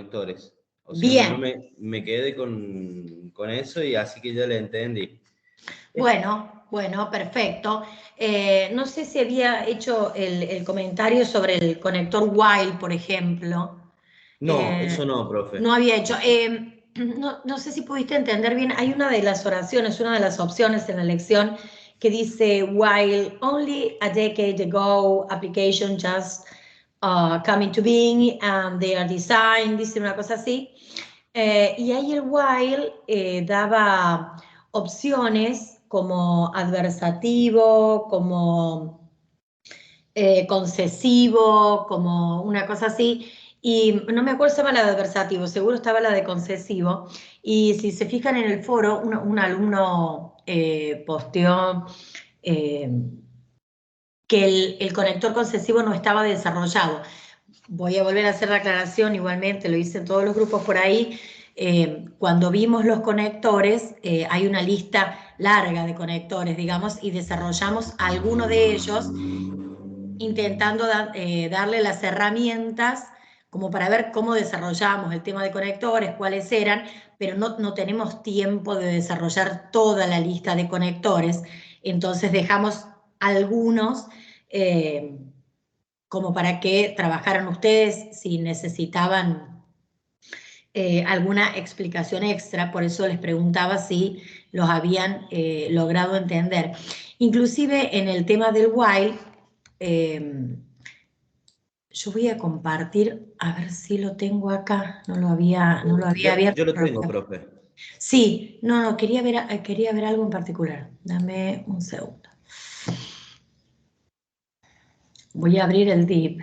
conectores. O sea, Bien. no me quedé con eso y así que ya le entendí. Bueno, perfecto. No sé si había hecho el comentario sobre el conector while, por ejemplo. No, eso no, profe. No había hecho. No sé si pudiste entender bien. Hay una de las oraciones, una de las opciones en la lección que dice, while only a decade ago, application just coming to being and they are designed, dice una cosa así. Y ahí el while daba opciones como adversativo, como concesivo, como una cosa así, y no me acuerdo si estaba la de adversativo, seguro estaba la de concesivo, y si se fijan en el foro, un alumno posteó que el conector concesivo no estaba desarrollado. Voy a volver a hacer la aclaración, igualmente lo hice en todos los grupos por ahí. Cuando vimos los conectores, hay una lista larga de conectores, digamos, y desarrollamos alguno de ellos intentando darle las herramientas como para ver cómo desarrollamos el tema de conectores, cuáles eran, pero no tenemos tiempo de desarrollar toda la lista de conectores, entonces dejamos algunos como para que trabajaran ustedes si necesitaban alguna explicación extra, por eso les preguntaba si los habían logrado entender. Inclusive en el tema del while, yo voy a compartir, a ver si lo tengo acá, no lo había abierto. Yo lo tengo, profe. Sí, no, quería ver algo en particular. Dame un segundo. Voy a abrir el DIP.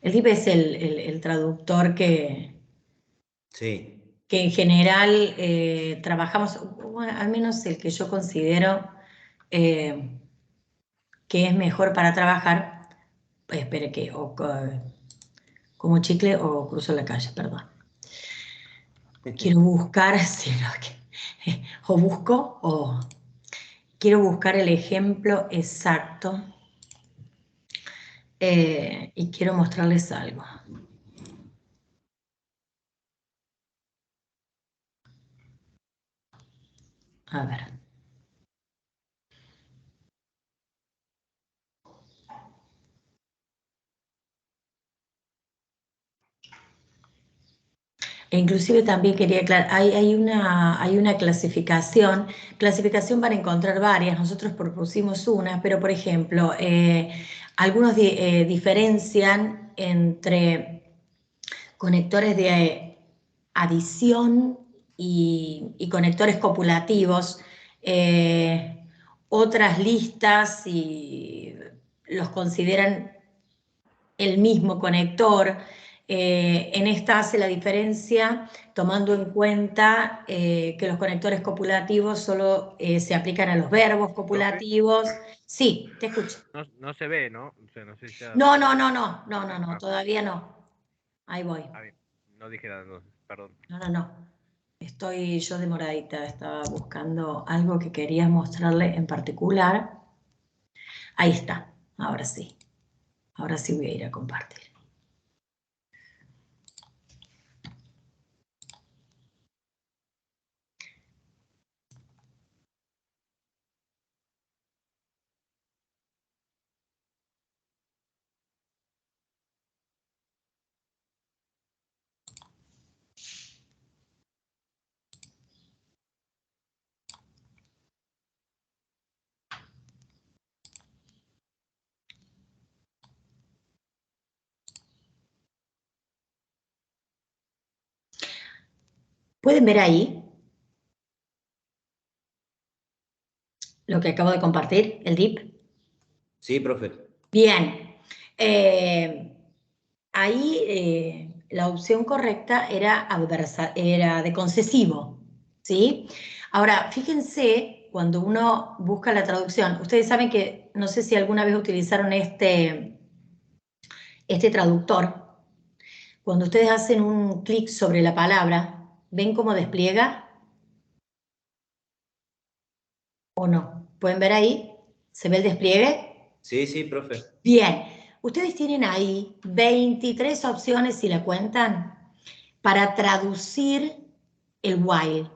El DIP es el traductor Sí. que en general trabajamos, bueno, al menos el que yo considero que es mejor para trabajar. Espere que, como chicle o cruzo la calle, perdón. Quiero buscar, o busco o quiero buscar el ejemplo exacto y quiero mostrarles algo. A ver. E inclusive también quería aclarar, hay una clasificación para encontrar varias, nosotros propusimos una, pero por ejemplo, algunos diferencian entre conectores de adición y conectores copulativos, otras listas y los consideran el mismo conector. En esta hace la diferencia tomando en cuenta que los conectores copulativos solo se aplican a los verbos copulativos. Sí, te escucho. No se ve, ¿no? O sea, no sé si No, todavía no. Ahí voy. No dije nada, perdón. No. Estoy yo demoradita, estaba buscando algo que quería mostrarle en particular. Ahí está, ahora sí. Ahora sí voy a ir a compartir. ¿Pueden ver ahí lo que acabo de compartir, el DIP? Sí, profe. Bien. Ahí la opción correcta era de concesivo, ¿sí? Ahora, fíjense, cuando uno busca la traducción, ustedes saben que, no sé si alguna vez utilizaron este traductor. Cuando ustedes hacen un clic sobre la palabra, ¿ven cómo despliega? ¿O no? ¿Pueden ver ahí? ¿Se ve el despliegue? Sí, profe. Bien. Ustedes tienen ahí 23 opciones si la cuentan. para traducir el while.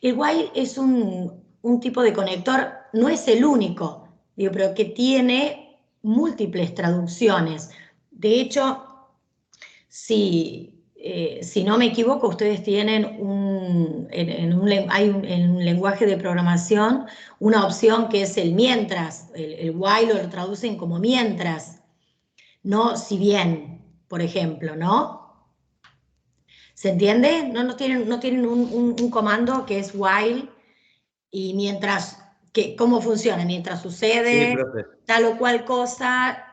El while es un tipo de conector, no es el único, digo, pero que tiene múltiples traducciones. De hecho, si no me equivoco, ustedes tienen en un lenguaje de programación una opción que es el mientras, el while lo traducen como mientras, no si bien, por ejemplo, ¿no? ¿Se entiende? No tienen un comando que es while y mientras, ¿cómo funciona? Mientras Sí, sucede profe. tal o cual cosa,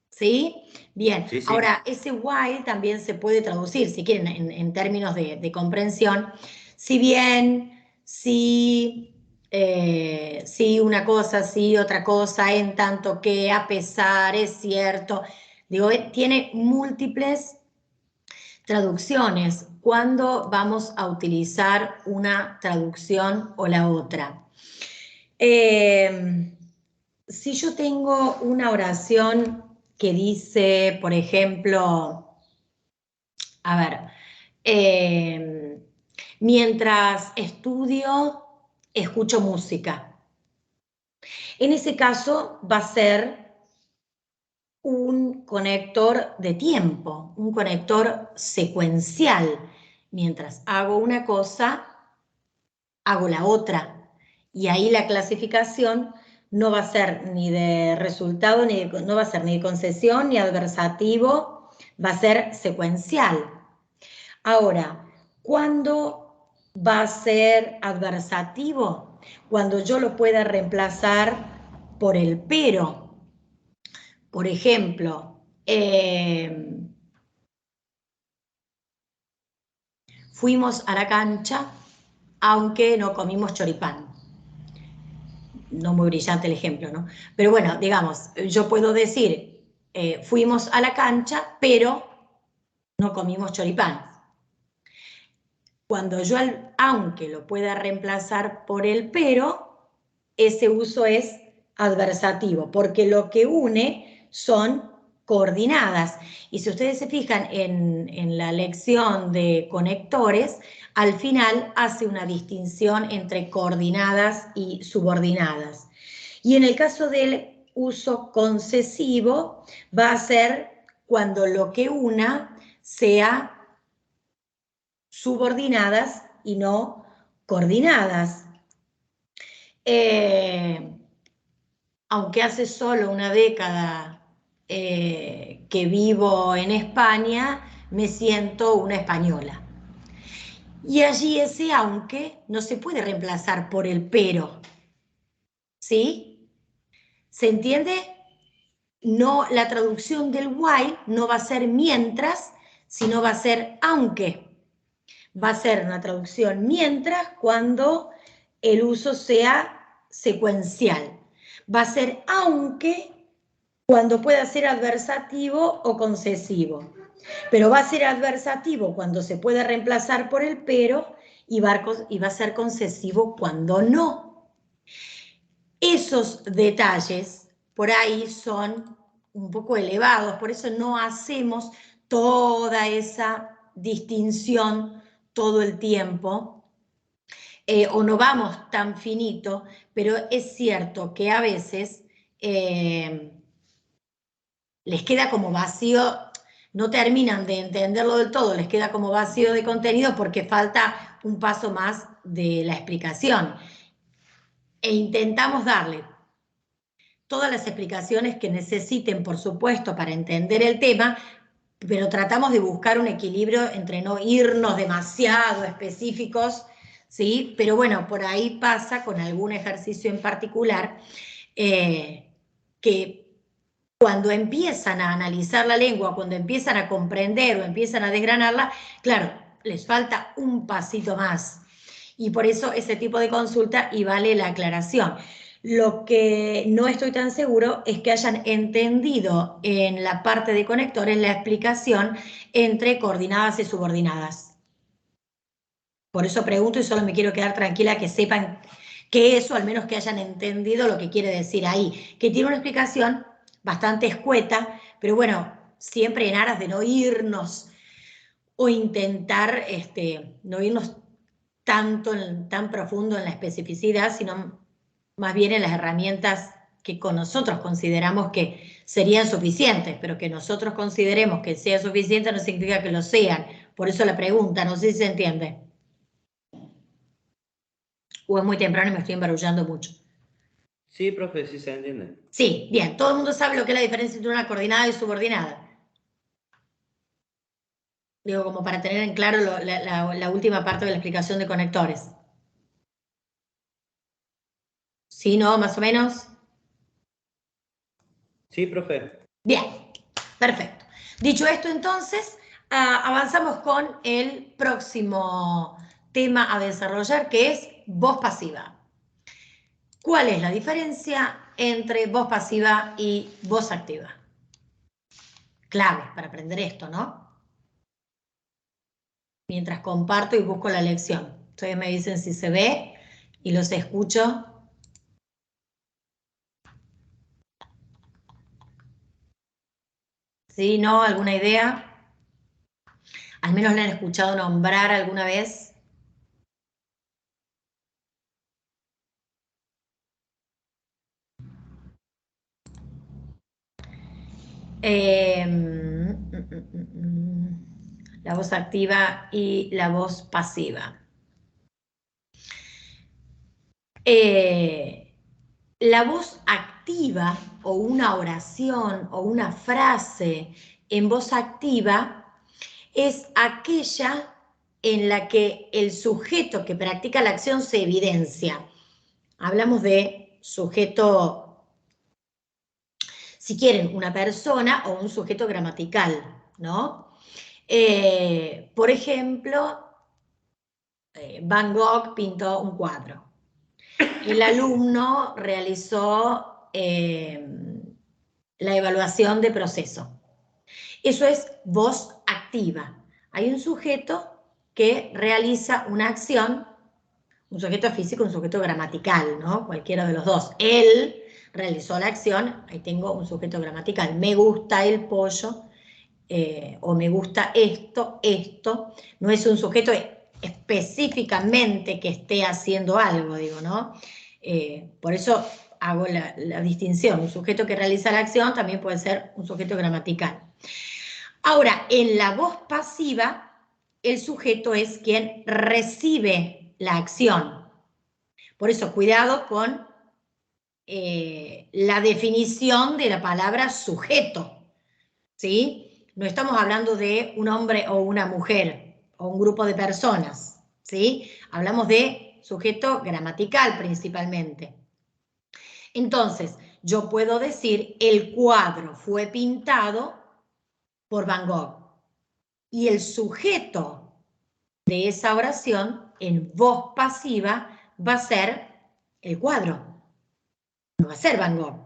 ¿sí? Bien, Sí, sí. ahora ese while también se puede traducir, si quieren, en términos de comprensión, si bien, si una cosa, si otra cosa, en tanto que, a pesar, es cierto, digo, tiene múltiples traducciones. ¿Cuándo vamos a utilizar una traducción o la otra? Si yo tengo una oración que dice, por ejemplo, a ver, mientras estudio, escucho música. En ese caso va a ser un conector de tiempo, un conector secuencial. Mientras hago una cosa, hago la otra. Y ahí la clasificación no va a ser ni de resultado, no va a ser ni de concesión, ni adversativo, va a ser secuencial. Ahora, ¿cuándo va a ser adversativo? Cuando yo lo pueda reemplazar por el pero. Por ejemplo, fuimos a la cancha aunque no comimos choripán. No muy brillante el ejemplo, ¿no? Pero bueno, digamos, yo puedo decir, fuimos a la cancha, pero no comimos choripán. Cuando yo, aunque lo pueda reemplazar por el pero, ese uso es adversativo, porque lo que une son coordinadas. Y si ustedes se fijan en la lección de conectores, al final hace una distinción entre coordinadas y subordinadas. Y en el caso del uso concesivo, va a ser cuando lo que una sea subordinadas y no coordinadas. Aunque hace solo una década que vivo en España, me siento una española. Y allí ese aunque no se puede reemplazar por el pero. ¿Sí? ¿Se entiende? No, la traducción del while no va a ser mientras, sino va a ser aunque. Va a ser una traducción mientras cuando el uso sea secuencial. Va a ser aunque cuando pueda ser adversativo o concesivo. Pero va a ser adversativo cuando se puede reemplazar por el pero y va a ser concesivo cuando no. Esos detalles por ahí son un poco elevados, por eso no hacemos toda esa distinción todo el tiempo, o no vamos tan finito, pero es cierto que a veces les queda como vacío, no terminan de entenderlo del todo, les queda como vacío de contenido porque falta un paso más de la explicación. E intentamos darle todas las explicaciones que necesiten, por supuesto, para entender el tema, pero tratamos de buscar un equilibrio entre no irnos demasiado específicos, ¿sí? Pero bueno, por ahí pasa con algún ejercicio en particular que cuando empiezan a analizar la lengua, cuando empiezan a comprender o empiezan a desgranarla, claro, les falta un pasito más. Y por eso ese tipo de consulta y vale la aclaración. Lo que no estoy tan seguro es que hayan entendido en la parte de conectores la explicación entre coordinadas y subordinadas. Por eso pregunto y solo me quiero quedar tranquila que sepan que eso, al menos que hayan entendido lo que quiere decir ahí, que tiene una explicación bastante escueta, pero bueno, siempre en aras de no irnos o intentar no irnos tan profundo en la especificidad, sino más bien en las herramientas que con nosotros consideramos que serían suficientes, pero que nosotros consideremos que sea suficiente no significa que lo sean. Por eso la pregunta, no sé si se entiende. O es muy temprano y me estoy embarullando mucho. Sí, profe, sí se entiende. Sí, bien, todo el mundo sabe lo que es la diferencia entre una coordinada y subordinada. Digo, como para tener en claro la última parte de la explicación de conectores. ¿Sí, no, más o menos? Sí, profe. Bien, perfecto. Dicho esto, entonces, avanzamos con el próximo tema a desarrollar, que es voz pasiva. ¿Cuál es la diferencia entre voz pasiva y voz activa? Clave para aprender esto, ¿no? Mientras comparto y busco la lección. Ustedes me dicen si se ve y los escucho. ¿Sí? ¿No? ¿Alguna idea? Al menos la han escuchado nombrar alguna vez. La voz activa y la voz pasiva. La voz activa o una oración o una frase en voz activa es aquella en la que el sujeto que practica la acción se evidencia. Hablamos de sujeto, si quieren, una persona o un sujeto gramatical, ¿no? Por ejemplo, Van Gogh pintó un cuadro. El alumno realizó la evaluación de proceso. Eso es voz activa. Hay un sujeto que realiza una acción, un sujeto físico, un sujeto gramatical, ¿no? Cualquiera de los dos. Él realizó la acción, ahí tengo un sujeto gramatical. Me gusta el pollo, o me gusta esto. No es un sujeto específicamente que esté haciendo algo, digo, ¿no? Por eso hago la distinción. Un sujeto que realiza la acción también puede ser un sujeto gramatical. Ahora, en la voz pasiva, el sujeto es quien recibe la acción. Por eso, cuidado con la definición de la palabra sujeto, ¿sí? No estamos hablando de un hombre o una mujer o un grupo de personas, ¿sí? Hablamos de sujeto gramatical principalmente. Entonces, yo puedo decir, el cuadro fue pintado por Van Gogh. Y el sujeto de esa oración, en voz pasiva, va a ser el cuadro. No va a ser Van Gogh.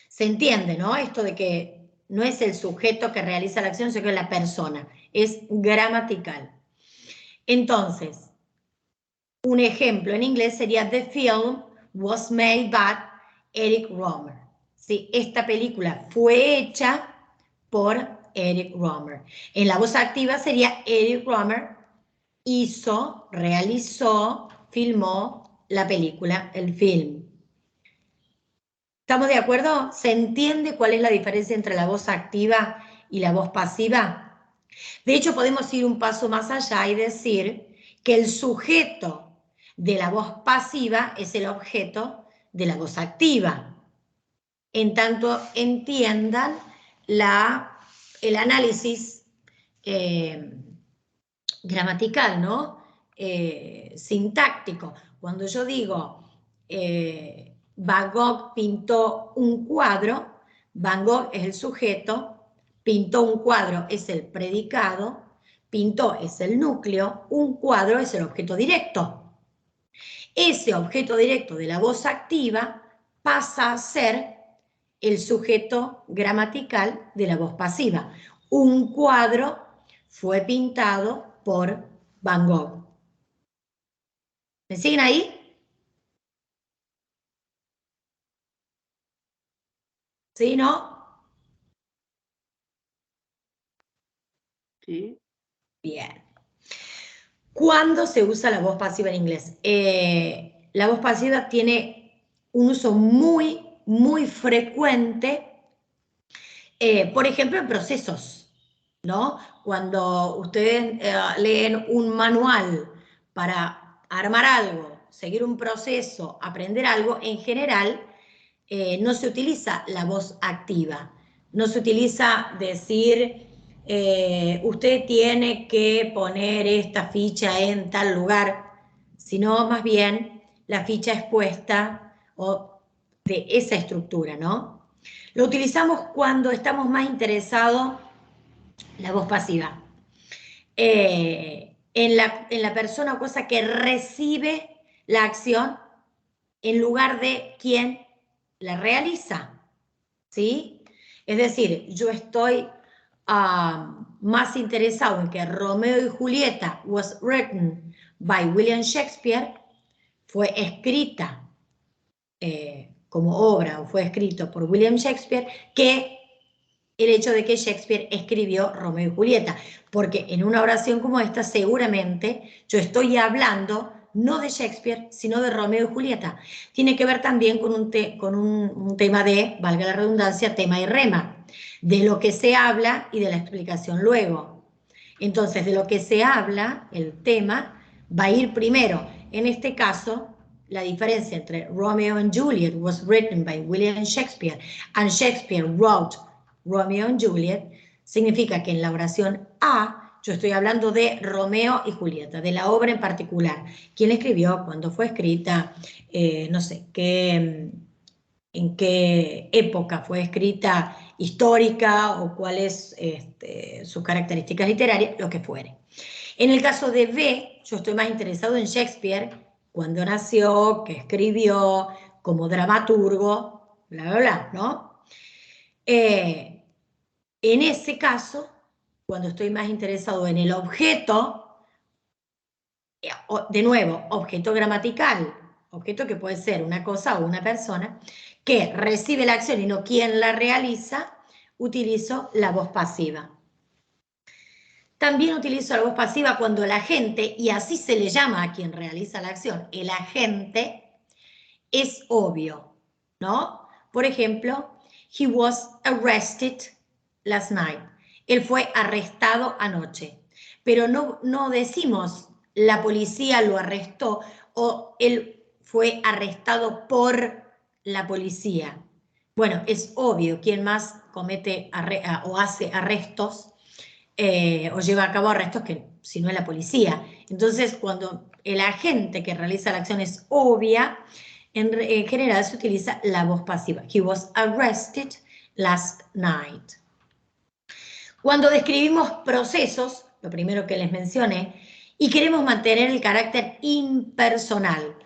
Se entiende, ¿no? Esto de que no es el sujeto que realiza la acción, sino que es la persona. Es gramatical. Entonces, un ejemplo en inglés sería The film was made by Eric Rohmer. ¿Sí? Esta película fue hecha por Eric Rohmer. En la voz activa sería Eric Rohmer hizo, realizó, filmó la película, el film. ¿Estamos de acuerdo? ¿Se entiende cuál es la diferencia entre la voz activa y la voz pasiva? De hecho, podemos ir un paso más allá y decir que el sujeto de la voz pasiva es el objeto de la voz activa. En tanto entiendan el análisis gramatical, ¿no? Sintáctico. Cuando yo digo Van Gogh pintó un cuadro, Van Gogh es el sujeto, pintó un cuadro es el predicado, pintó es el núcleo, un cuadro es el objeto directo. Ese objeto directo de la voz activa pasa a ser el sujeto gramatical de la voz pasiva. Un cuadro fue pintado por Van Gogh. ¿Me siguen ahí? ¿Sí, no? Sí. Bien. ¿Cuándo se usa la voz pasiva en inglés? La voz pasiva tiene un uso muy, muy frecuente, por ejemplo, en procesos, ¿no? Cuando ustedes leen un manual para armar algo, seguir un proceso, aprender algo, en general no se utiliza la voz activa, no se utiliza decir usted tiene que poner esta ficha en tal lugar, sino más bien la ficha expuesta o de esa estructura, ¿no? Lo utilizamos cuando estamos más interesados, la voz pasiva, en la persona o cosa que recibe la acción en lugar de quien la realiza, ¿sí? Es decir, yo estoy más interesado en que Romeo y Julieta was written by William Shakespeare, fue escrita como obra o fue escrito por William Shakespeare, que el hecho de que Shakespeare escribió Romeo y Julieta, porque en una oración como esta seguramente yo estoy hablando no de Shakespeare, sino de Romeo y Julieta. Tiene que ver también con un tema de, valga la redundancia, tema y rema, de lo que se habla y de la explicación luego. Entonces, de lo que se habla, el tema, va a ir primero. En este caso, la diferencia entre Romeo and Juliet was written by William Shakespeare and Shakespeare wrote Romeo and Juliet, significa que en la oración A yo estoy hablando de Romeo y Julieta, de la obra en particular. ¿Quién escribió? ¿Cuándo fue escrita? No sé, en qué época fue escrita, histórica, o cuáles sus características literarias, lo que fuere. En el caso de B, yo estoy más interesado en Shakespeare, cuándo nació, qué escribió, como dramaturgo, bla, bla, bla, ¿no? En ese caso, cuando estoy más interesado en el objeto, de nuevo, objeto gramatical, objeto que puede ser una cosa o una persona, que recibe la acción y no quien la realiza, utilizo la voz pasiva. También utilizo la voz pasiva cuando el agente, y así se le llama a quien realiza la acción, el agente es obvio, ¿no? Por ejemplo, he was arrested last night. Él fue arrestado anoche. Pero no decimos la policía lo arrestó o él fue arrestado por la policía. Bueno, es obvio quién más comete o hace arrestos o lleva a cabo arrestos que si no es la policía. Entonces, cuando el agente que realiza la acción es obvia, en general se utiliza la voz pasiva. He was arrested last night. Cuando describimos procesos, lo primero que les mencioné, y queremos mantener el carácter impersonal.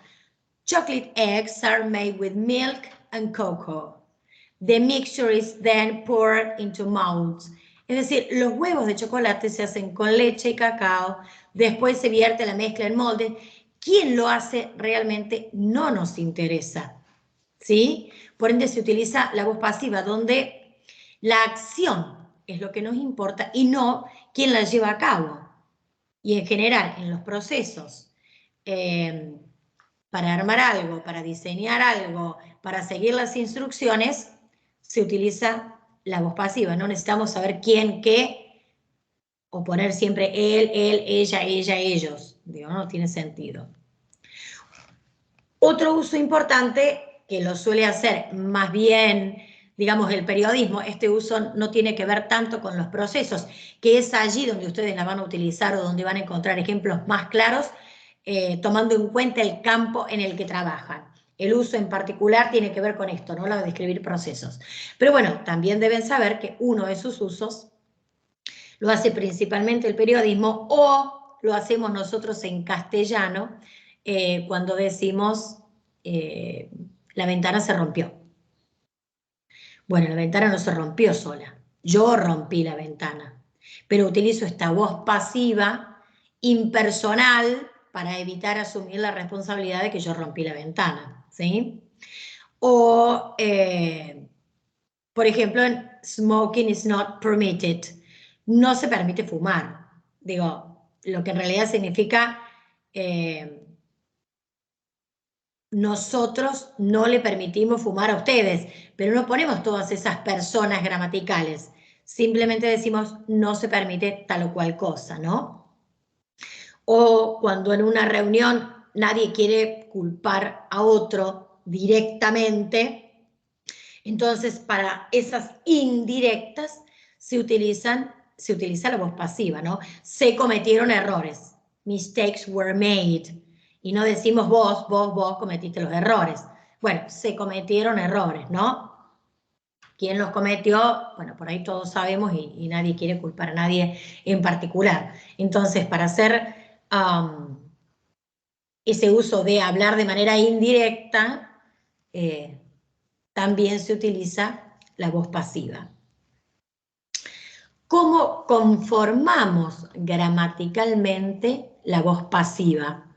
Chocolate eggs are made with milk and cocoa. The mixture is then poured into molds. Es decir, los huevos de chocolate se hacen con leche y cacao, después se vierte la mezcla en moldes. ¿Quién lo hace realmente no nos interesa? ¿Sí? Por ende se utiliza la voz pasiva, donde la acción es lo que nos importa y no quién la lleva a cabo. Y en general, en los procesos, para armar algo, para diseñar algo, para seguir las instrucciones, se utiliza la voz pasiva. No necesitamos saber quién, qué, o poner siempre él, ella, ellos. Digo, no tiene sentido. Otro uso importante, que lo suele hacer más bien, digamos, el periodismo, este uso no tiene que ver tanto con los procesos, que es allí donde ustedes la van a utilizar o donde van a encontrar ejemplos más claros, tomando en cuenta el campo en el que trabajan. El uso en particular tiene que ver con esto, no lo de describir procesos. Pero bueno, también deben saber que uno de sus usos lo hace principalmente el periodismo o lo hacemos nosotros en castellano cuando decimos la ventana se rompió. Bueno, la ventana no se rompió sola, yo rompí la ventana, pero utilizo esta voz pasiva, impersonal, para evitar asumir la responsabilidad de que yo rompí la ventana, ¿sí? O, por ejemplo, smoking is not permitted, no se permite fumar. digo, lo que en realidad significa nosotros no le permitimos fumar a ustedes, pero no ponemos todas esas personas gramaticales. Simplemente decimos no se permite tal o cual cosa, ¿no? O cuando en una reunión nadie quiere culpar a otro directamente, entonces para esas indirectas se utiliza la voz pasiva, ¿no? Se cometieron errores. Mistakes were made. Y no decimos vos cometiste los errores. Bueno, se cometieron errores, ¿no? ¿Quién los cometió? Bueno, por ahí todos sabemos y nadie quiere culpar a nadie en particular. Entonces, para hacer ese uso de hablar de manera indirecta, también se utiliza la voz pasiva. ¿Cómo conformamos gramaticalmente la voz pasiva?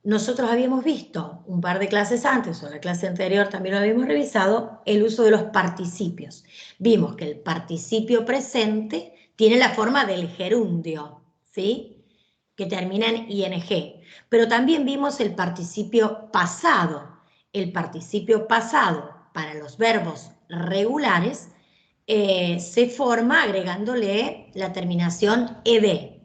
Nosotros habíamos visto un par de clases antes, o la clase anterior también lo habíamos revisado, el uso de los participios. Vimos que el participio presente tiene la forma del gerundio, ¿sí? Que termina en ing. Pero también vimos el participio pasado. El participio pasado para los verbos regulares se forma agregándole la terminación ed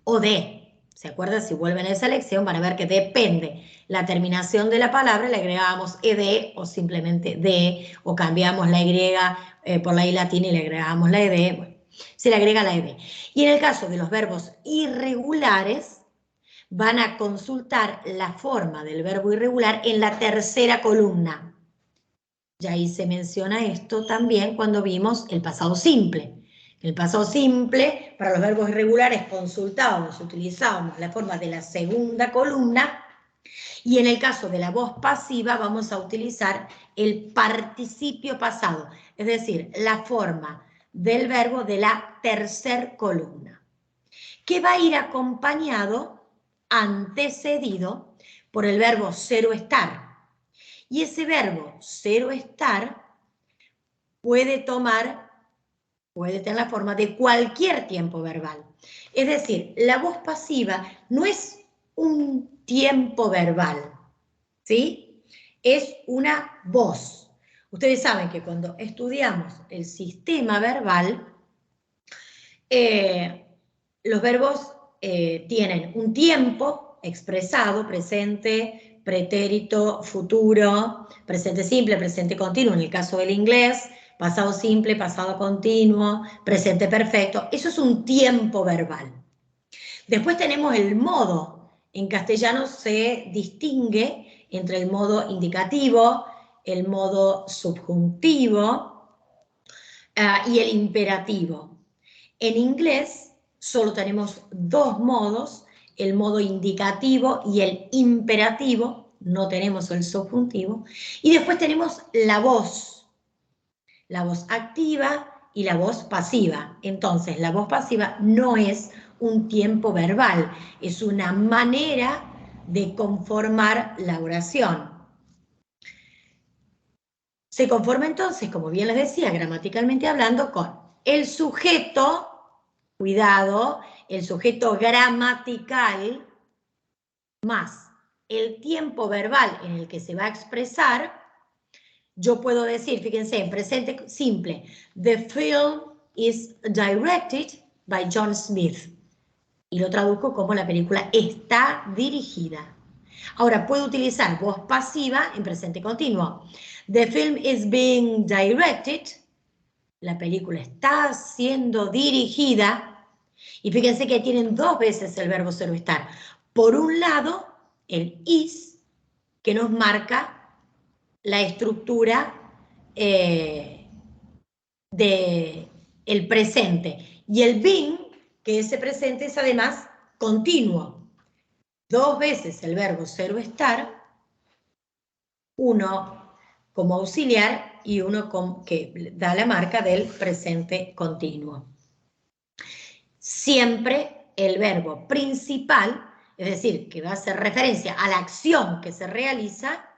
o de. ¿Se acuerdan? Si vuelven a esa lección van a ver que depende la terminación de la palabra, le agregamos ed o simplemente de, o cambiamos la y por la i latina y le agregamos la ed. Bueno, se le agrega la ed. Y en el caso de los verbos irregulares, van a consultar la forma del verbo irregular en la tercera columna. Ya ahí se menciona esto también cuando vimos el pasado simple. En el pasado simple, para los verbos irregulares consultábamos, utilizábamos la forma de la segunda columna, y en el caso de la voz pasiva vamos a utilizar el participio pasado, es decir, la forma del verbo de la tercera columna, que va a ir acompañado, antecedido, por el verbo cero estar. Y ese verbo cero estar puede tener la forma de cualquier tiempo verbal. Es decir, la voz pasiva no es un tiempo verbal, ¿sí? Es una voz. Ustedes saben que cuando estudiamos el sistema verbal, los verbos tienen un tiempo expresado, presente, pretérito, futuro, presente simple, presente continuo, en el caso del inglés, pasado simple, pasado continuo, presente perfecto. Eso es un tiempo verbal. Después tenemos el modo. En castellano se distingue entre el modo indicativo, el modo subjuntivo y el imperativo. En inglés solo tenemos dos modos, el modo indicativo y el imperativo, no tenemos el subjuntivo, y después tenemos la voz activa y la voz pasiva. Entonces, la voz pasiva no es un tiempo verbal, es una manera de conformar la oración. Se conforma entonces, como bien les decía, gramaticalmente hablando, con el sujeto, cuidado, el sujeto gramatical más el tiempo verbal en el que se va a expresar. Yo puedo decir, fíjense, en presente simple, the film is directed by John Smith. Y lo traduzco como la película está dirigida. Ahora, puedo utilizar voz pasiva en presente continuo. The film is being directed. La película está siendo dirigida. Y fíjense que tienen dos veces el verbo ser o estar. Por un lado, el is, que nos marca la estructura del presente. Y el being, que ese presente es además continuo. Dos veces el verbo ser o estar, uno como auxiliar y uno que da la marca del presente continuo. Siempre el verbo principal, es decir, que va a hacer referencia a la acción que se realiza,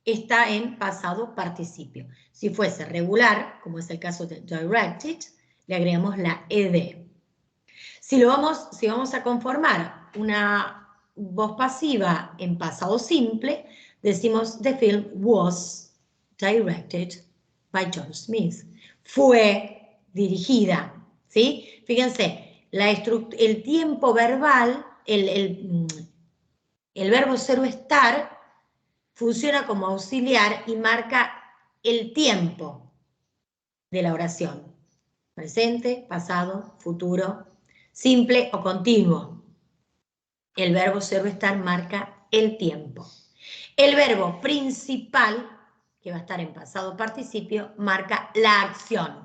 está en pasado participio. Si fuese regular, como es el caso de directed, le agregamos la ed. Si vamos a conformar una voz pasiva en pasado simple, decimos the film was directed by John Smith. Fue dirigida, ¿sí? Fíjense, el tiempo verbal, el verbo ser o estar, funciona como auxiliar y marca el tiempo de la oración. Presente, pasado, futuro, simple o continuo. El verbo ser o estar marca el tiempo. El verbo principal, que va a estar en pasado participio, marca la acción.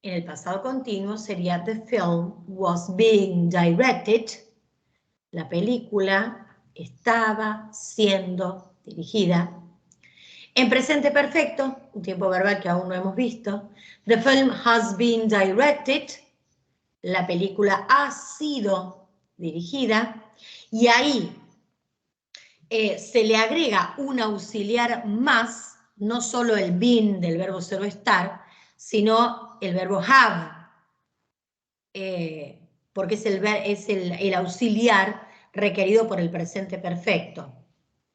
En el pasado continuo sería the film was being directed. La película estaba siendo dirigida. En presente perfecto, un tiempo verbal que aún no hemos visto, the film has been directed. La película ha sido dirigida. Y ahí se le agrega un auxiliar más, no solo el been del verbo ser o estar, sino el verbo have, porque es el auxiliar requerido por el presente perfecto.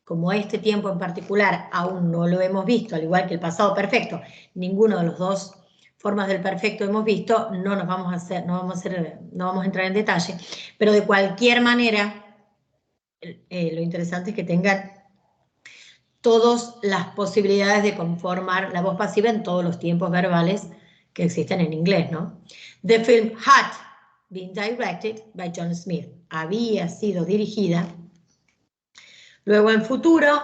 Como este tiempo en particular aún no lo hemos visto, al igual que el pasado perfecto, ninguno de los dos formas del perfecto hemos visto, no vamos a entrar en detalle, pero de cualquier manera, lo interesante es que tengan todas las posibilidades de conformar la voz pasiva en todos los tiempos verbales que existen en inglés, ¿no? The film had been directed by John Smith. Había sido dirigida. Luego en futuro,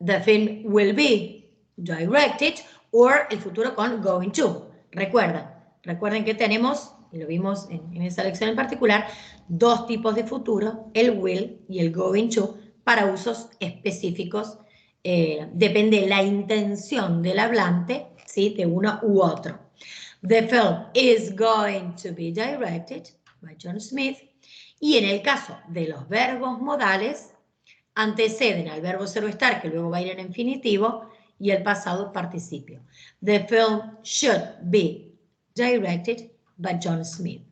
the film will be directed, or el futuro con going to. Recuerden que tenemos, y lo vimos en esa lección en particular, dos tipos de futuro, el will y el going to, para usos específicos. Depende de la intención del hablante, ¿sí? De uno u otro. The film is going to be directed by John Smith. Y en el caso de los verbos modales, anteceden al verbo ser o estar, que luego va a ir en infinitivo, y el pasado participio. The film should be directed by John Smith.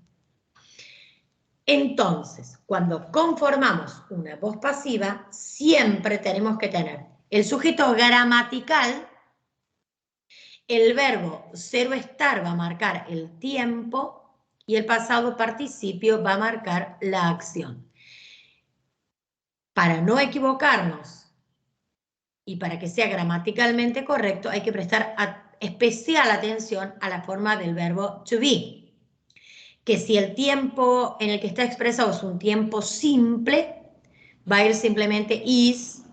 Entonces, cuando conformamos una voz pasiva, siempre tenemos que tener el sujeto gramatical, el verbo ser o estar va a marcar el tiempo y el pasado participio va a marcar la acción. Para no equivocarnos y para que sea gramaticalmente correcto, hay que prestar especial atención a la forma del verbo to be. Que si el tiempo en el que está expresado es un tiempo simple, va a ir simplemente is,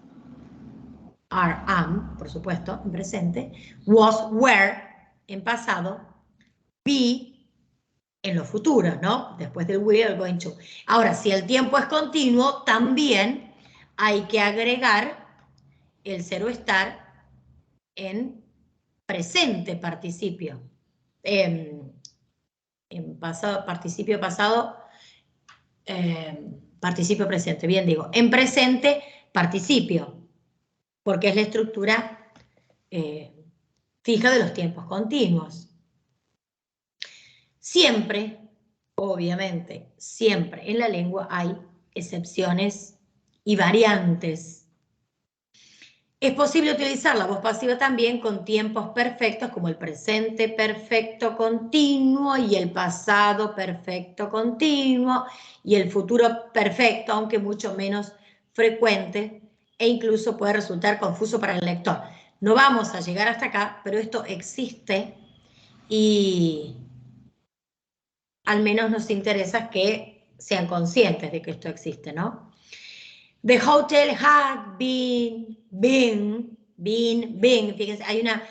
are, am, por supuesto, en presente, was, were, en pasado, be, en los futuros, ¿no? Después del will, el going to. Ahora, si el tiempo es continuo, también hay que agregar el ser o estar en presente participio. En pasado, participio pasado, participio presente, bien digo. En presente, participio, porque es la estructura fija de los tiempos continuos. Siempre, obviamente, siempre en la lengua hay excepciones y variantes. Es posible utilizar la voz pasiva también con tiempos perfectos como el presente perfecto continuo y el pasado perfecto continuo y el futuro perfecto, aunque mucho menos frecuente e incluso puede resultar confuso para el lector. No vamos a llegar hasta acá, pero esto existe y al menos nos interesa que sean conscientes de que esto existe, ¿no? The hotel had been, fíjense, hay una,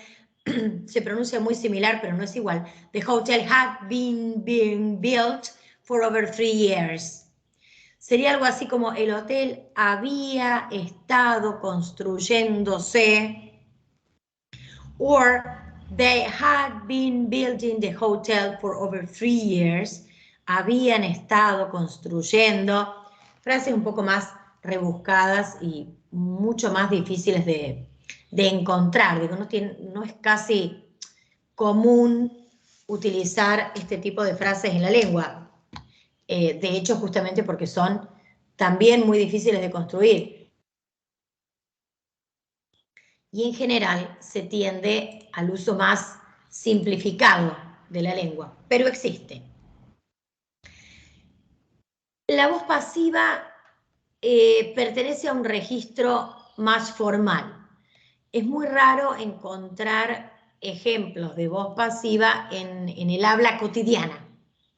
se pronuncia muy similar, pero no es igual. The hotel had been built for over 3 years. Sería algo así como el hotel había estado construyéndose, or they had been building the hotel for over 3 years. Habían estado construyendo. Frases un poco más rebuscadas y mucho más difíciles de encontrar. Digo, no es casi común utilizar este tipo de frases en la lengua. De hecho, justamente porque son también muy difíciles de construir. Y en general se tiende al uso más simplificado de la lengua, pero existe. La voz pasiva pertenece a un registro más formal. Es muy raro encontrar ejemplos de voz pasiva en el habla cotidiana,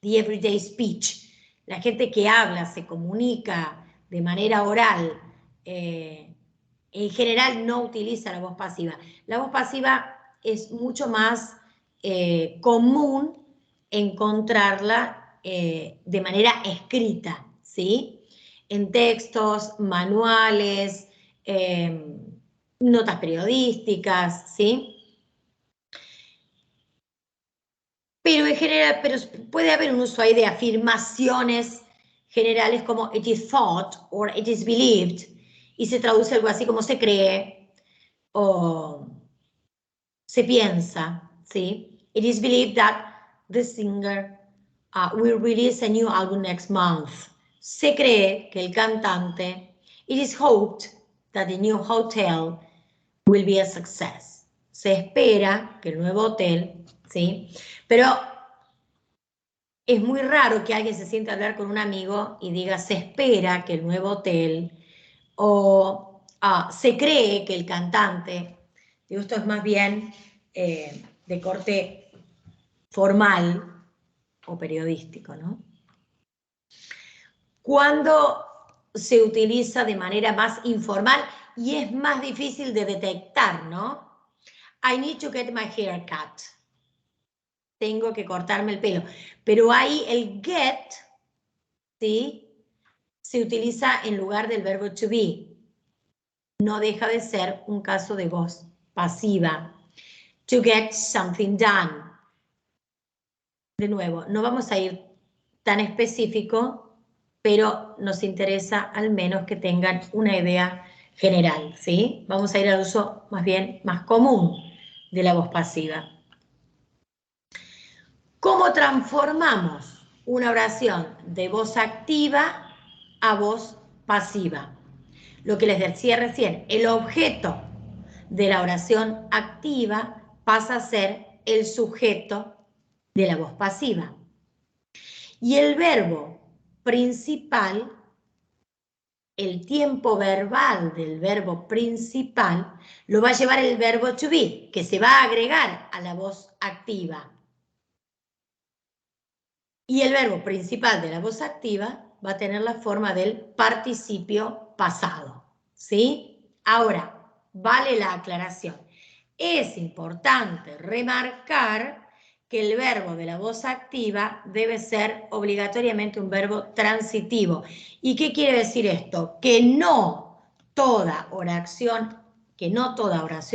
the everyday speech. La gente que habla, se comunica de manera oral, en general no utiliza la voz pasiva. La voz pasiva es mucho más común encontrarla de manera escrita, ¿sí? En textos, manuales, notas periodísticas, ¿sí? Pero en general, pero puede haber un uso ahí de afirmaciones generales como it is thought or it is believed, y se traduce algo así como se cree o se piensa, ¿sí? It is believed that the singer will release a new album next month. Se cree que el cantante, it is hoped that the new hotel will be a success. Se espera que el nuevo hotel, ¿sí? Pero es muy raro que alguien se sienta a hablar con un amigo y diga se espera que el nuevo hotel o se cree que el cantante. Digo, esto es más bien de corte formal o periodístico, ¿no? Cuando se utiliza de manera más informal y es más difícil de detectar, ¿no? I need to get my hair cut. Tengo que cortarme el pelo. Pero ahí el get, ¿sí? Se utiliza en lugar del verbo to be. No deja de ser un caso de voz pasiva. To get something done. De nuevo, no vamos a ir tan específico, pero nos interesa al menos que tengan una idea general, ¿sí? Vamos a ir al uso más bien más común de la voz pasiva. ¿Cómo transformamos una oración de voz activa a voz pasiva? Lo que les decía recién, el objeto de la oración activa pasa a ser el sujeto de la voz pasiva. Y el verbo principal, el tiempo verbal del verbo principal, lo va a llevar el verbo to be, que se va a agregar a la voz activa. Y el verbo principal de la voz activa va a tener la forma del participio pasado, ¿sí? Ahora, vale la aclaración. Es importante remarcar que el verbo de la voz activa debe ser obligatoriamente un verbo transitivo. ¿Y qué quiere decir esto? Que no toda oración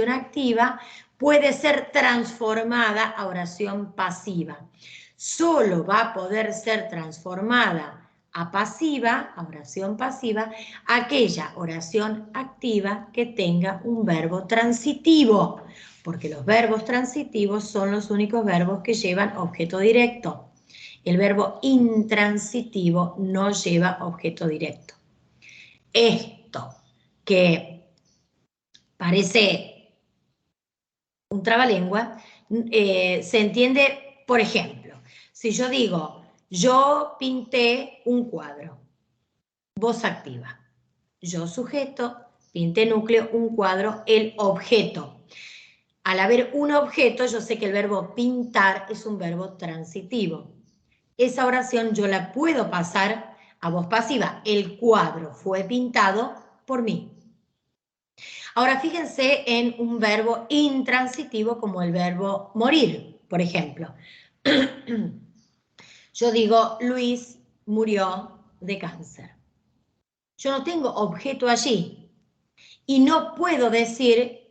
activa puede ser transformada a oración pasiva. Solo va a poder ser transformada a pasiva, a oración pasiva, aquella oración activa que tenga un verbo transitivo, porque los verbos transitivos son los únicos verbos que llevan objeto directo. El verbo intransitivo no lleva objeto directo. Esto que parece un trabalengua, se entiende, por ejemplo, si yo digo, yo pinté un cuadro, voz activa. Yo sujeto, pinté núcleo, un cuadro, el objeto. Al haber un objeto, yo sé que el verbo pintar es un verbo transitivo. Esa oración yo la puedo pasar a voz pasiva. El cuadro fue pintado por mí. Ahora fíjense en un verbo intransitivo como el verbo morir, por ejemplo. Yo digo, Luis murió de cáncer. Yo no tengo objeto allí y no puedo decir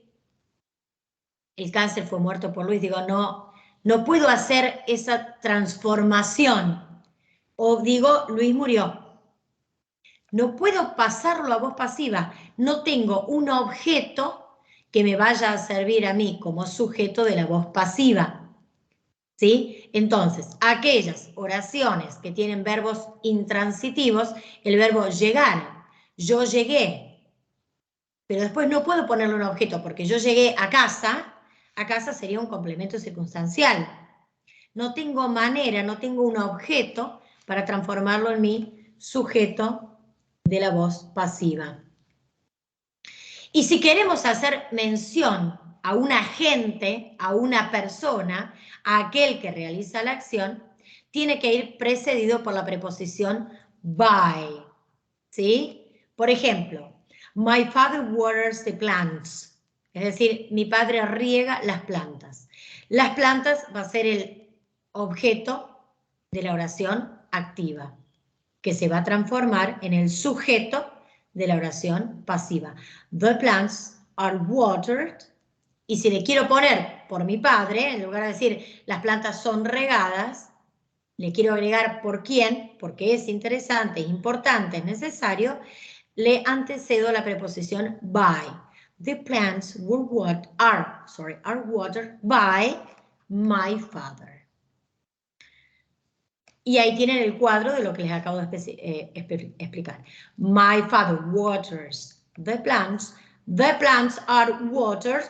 el cáncer fue muerto por Luis, digo, no puedo hacer esa transformación. O digo, Luis murió. No puedo pasarlo a voz pasiva. No tengo un objeto que me vaya a servir a mí como sujeto de la voz pasiva. ¿Sí? Entonces, aquellas oraciones que tienen verbos intransitivos, el verbo llegar, yo llegué, pero después no puedo ponerle un objeto porque yo llegué a casa sería un complemento circunstancial. No tengo manera, no tengo un objeto para transformarlo en mi sujeto de la voz pasiva. Y si queremos hacer mención a un agente, a una persona, a aquel que realiza la acción, tiene que ir precedido por la preposición by, ¿sí? Por ejemplo, my father waters the plants, es decir, mi padre riega las plantas. Las plantas va a ser el objeto de la oración activa, que se va a transformar en el sujeto de la oración pasiva. The plants are watered. Y si le quiero poner por mi padre, en lugar de decir las plantas son regadas, le quiero agregar por quién, porque es interesante, es importante, es necesario, le antecedo la preposición by. The plants are watered by my father. Y ahí tienen el cuadro de lo que les acabo de explicar. My father waters the plants. The plants are watered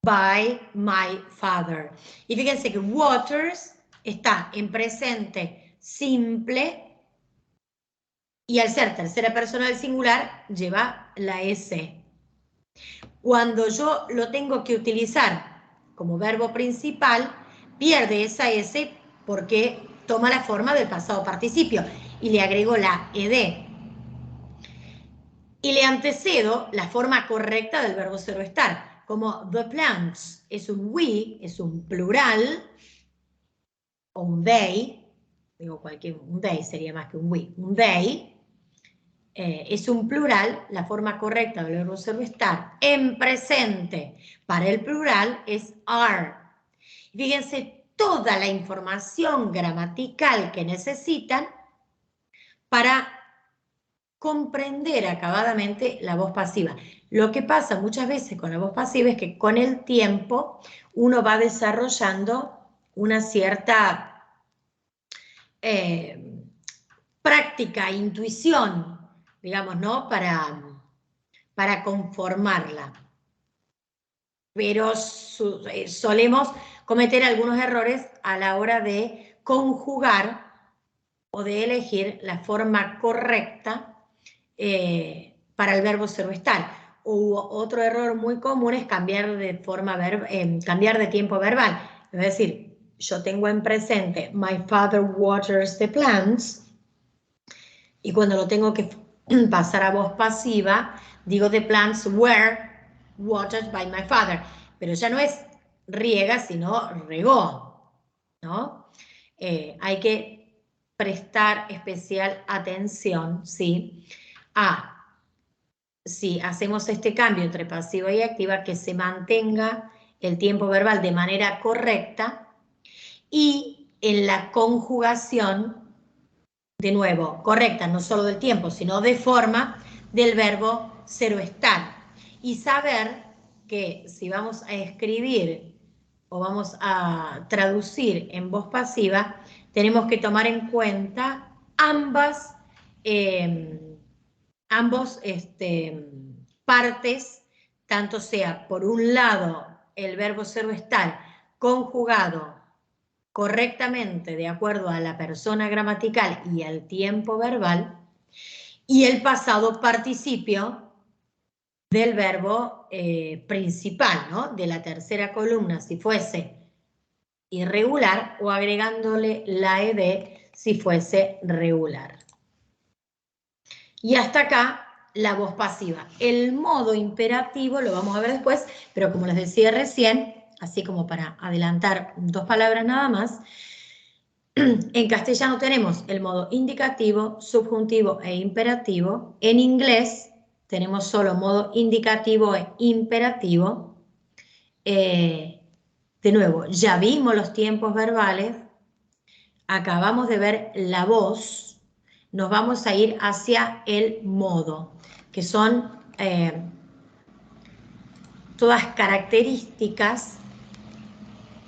by my father. Y fíjense que waters está en presente simple y al ser tercera persona del singular lleva la S. Cuando yo lo tengo que utilizar como verbo principal, pierde esa S porque toma la forma del pasado participio y le agrego la ed. Y le antecedo la forma correcta del verbo ser o estar, como the plants es un we, es un plural, o un they, digo un they sería más que un we, un they, es un plural, la forma correcta del verbo ser o estar en presente para el plural es are. Fíjense toda la información gramatical que necesitan para comprender acabadamente la voz pasiva. Lo que pasa muchas veces con la voz pasiva es que con el tiempo uno va desarrollando una cierta práctica, intuición, digamos, ¿no? Para conformarla. Pero solemos cometer algunos errores a la hora de conjugar o de elegir la forma correcta para el verbo ser o estar. Otro error muy común es cambiar de tiempo verbal. Es decir, yo tengo en presente my father waters the plants y cuando lo tengo que pasar a voz pasiva, digo the plants were watered by my father. Pero ya no es riega, sino regó, ¿no? Hay que prestar especial atención, ¿sí? Si hacemos este cambio entre pasiva y activa, que se mantenga el tiempo verbal de manera correcta y en la conjugación, de nuevo, correcta, no solo del tiempo, sino de forma del verbo ser o estar. Y saber que si vamos a escribir o vamos a traducir en voz pasiva, tenemos que tomar en cuenta ambos partes, tanto sea por un lado el verbo ser o estar conjugado correctamente de acuerdo a la persona gramatical y al tiempo verbal, y el pasado participio del verbo principal, ¿no? De la tercera columna, si fuese irregular, o agregándole la ed si fuese regular. Y hasta acá la voz pasiva. El modo imperativo lo vamos a ver después, pero como les decía recién, así como para adelantar 2 palabras nada más, en castellano tenemos el modo indicativo, subjuntivo e imperativo. En inglés tenemos solo modo indicativo e imperativo. De nuevo, ya vimos los tiempos verbales, acabamos de ver la voz, nos vamos a ir hacia el modo, que son todas características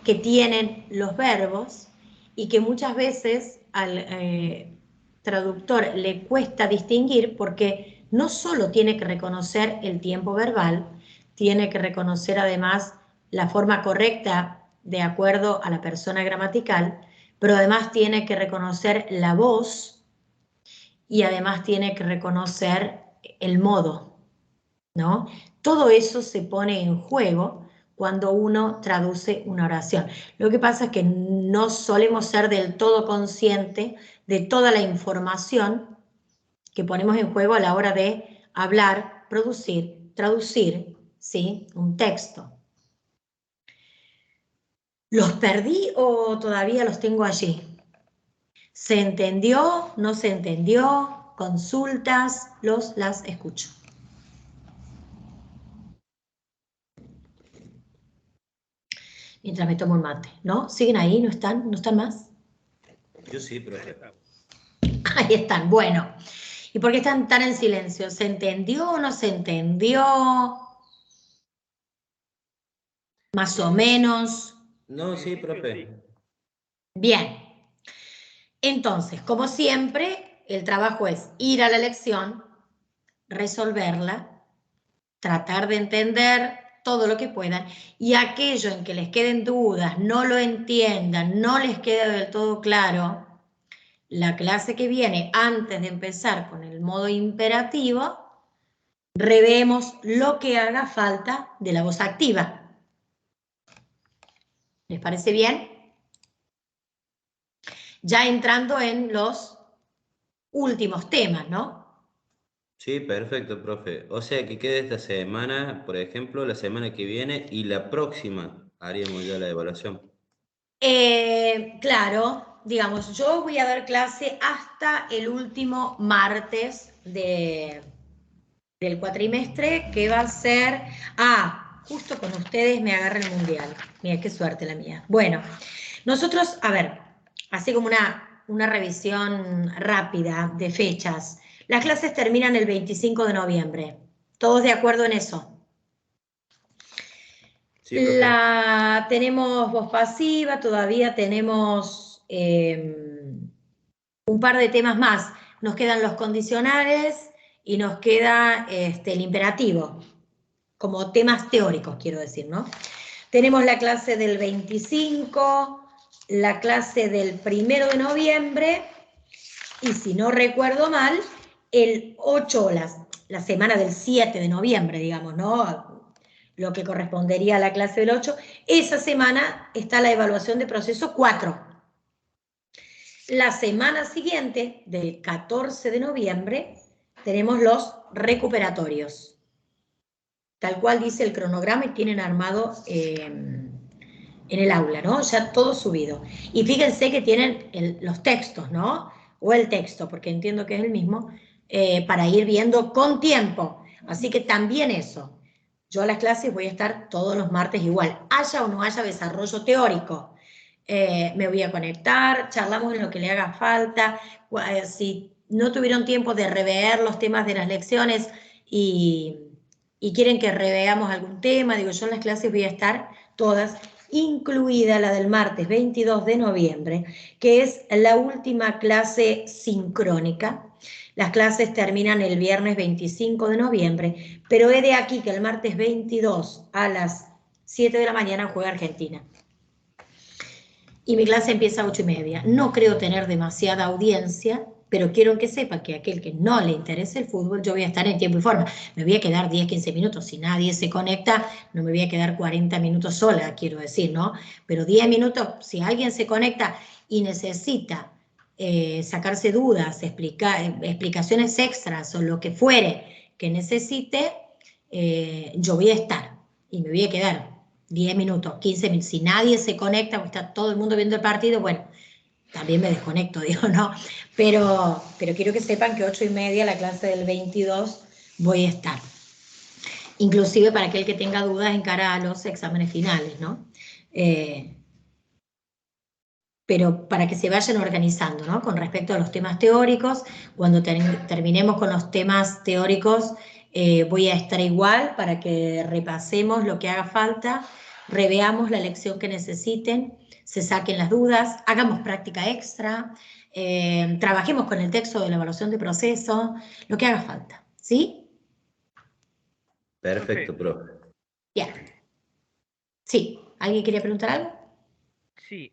que tienen los verbos y que muchas veces al traductor le cuesta distinguir porque no solo tiene que reconocer el tiempo verbal, tiene que reconocer además la forma correcta de acuerdo a la persona gramatical, pero además tiene que reconocer la voz y además tiene que reconocer el modo, ¿no? Todo eso se pone en juego cuando uno traduce una oración. Lo que pasa es que no solemos ser del todo conscientes de toda la información que ponemos en juego a la hora de hablar, producir, traducir, ¿sí? Un texto. ¿Los perdí o todavía los tengo allí? ¿Se entendió? ¿No se entendió? ¿Consultas? Las escucho. Mientras me tomo un mate, ¿no? ¿Siguen ahí? ¿No están? ¿No están más? Yo sí, profe. Ahí están, bueno. ¿Y por qué están tan en silencio? ¿Se entendió o no se entendió? Más o menos. No, sí, profe. Bien. Entonces, como siempre, el trabajo es ir a la lección, resolverla, tratar de entender todo lo que puedan, y aquello en que les queden dudas, no lo entiendan, no les quede del todo claro, la clase que viene, antes de empezar con el modo imperativo, revemos lo que haga falta de la voz activa. ¿Les parece bien? Ya entrando en los últimos temas, ¿no? Sí, perfecto, profe. O sea que quede esta semana, por ejemplo, la semana que viene y la próxima haríamos ya la evaluación. Claro, digamos, yo voy a dar clase hasta el último martes del cuatrimestre, que va a ser, justo con ustedes me agarra el mundial. Mira, qué suerte la mía. Bueno, nosotros, a ver, así como una revisión rápida de fechas. Las clases terminan el 25 de noviembre. ¿Todos de acuerdo en eso? Sí, profe. Tenemos voz pasiva, todavía tenemos un par de temas más. Nos quedan los condicionales y nos queda el imperativo, como temas teóricos, quiero decir, ¿no? Tenemos la clase del 25, la clase del 1 de noviembre, y si no recuerdo mal, el 8, la semana del 7 de noviembre, digamos, ¿no? Lo que correspondería a la clase del 8, esa semana está la evaluación de proceso 4. La semana siguiente, del 14 de noviembre, tenemos los recuperatorios. Tal cual dice el cronograma y tienen armado en el aula, ¿no? Ya todo subido. Y fíjense que tienen los textos, ¿no? O el texto, porque entiendo que es el mismo, para ir viendo con tiempo. Así que también eso. Yo a las clases voy a estar todos los martes igual, haya o no haya desarrollo teórico. Me voy a conectar, charlamos en lo que le haga falta. Si no tuvieron tiempo de rever los temas de las lecciones y quieren que reveamos algún tema, digo, yo en las clases voy a estar todas, incluida la del martes 22 de noviembre, que es la última clase sincrónica. Las clases terminan el viernes 25 de noviembre, pero he de aquí que el martes 22 a las 7 de la mañana juega Argentina. Y mi clase empieza a 8:30. No creo tener demasiada audiencia, pero quiero que sepa que aquel que no le interese el fútbol, yo voy a estar en tiempo y forma. Me voy a quedar 10, 15 minutos. Si nadie se conecta, no me voy a quedar 40 minutos sola, quiero decir, ¿no? Pero 10 minutos, si alguien se conecta y necesita sacarse dudas, explicaciones extras o lo que fuere que necesite, yo voy a estar y me voy a quedar 10 minutos, 15 minutos. Si nadie se conecta, porque está todo el mundo viendo el partido, bueno, también me desconecto, digo, no. Pero quiero que sepan que 8:30, la clase del 22, voy a estar. Inclusive para aquel que tenga dudas en cara a los exámenes finales, ¿no? Pero para que se vayan organizando, ¿no? Con respecto a los temas teóricos, cuando terminemos con los temas teóricos, voy a estar igual para que repasemos lo que haga falta, reveamos la lección que necesiten, se saquen las dudas, hagamos práctica extra, trabajemos con el texto de la evaluación de proceso, lo que haga falta, ¿sí? Perfecto, profe. Bien. Sí, ¿alguien quería preguntar algo? Sí,